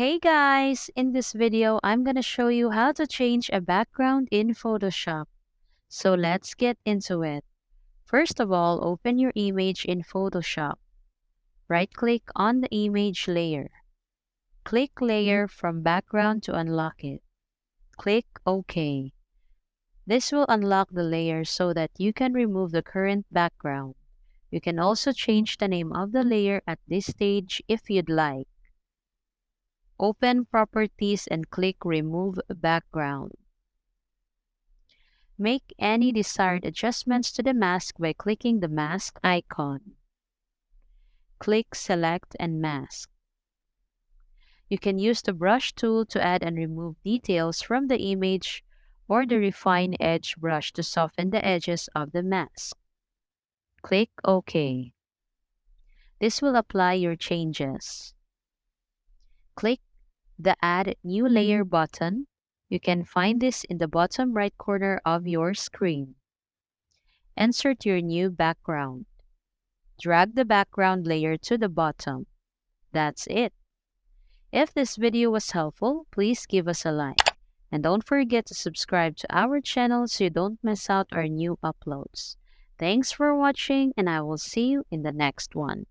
Hey guys, in this video, I'm gonna show you how to change a background in Photoshop. So let's get into it. First of all, open your image in Photoshop. Right-click on the image layer. Click Layer from Background to unlock it. Click OK. This will unlock the layer so that you can remove the current background. You can also change the name of the layer at this stage if you'd like. Open Properties and click Remove Background. Make any desired adjustments to the mask by clicking the mask icon. Click Select and Mask. You can use the brush tool to add and remove details from the image or the Refine Edge brush to soften the edges of the mask. Click OK. This will apply your changes. Click the Add New Layer button. You can find this in the bottom right corner of your screen. Insert your new background. Drag the background layer to the bottom. That's it. If this video was helpful, please give us a like. And don't forget to subscribe to our channel so you don't miss out our new uploads. Thanks for watching, and I will see you in the next one.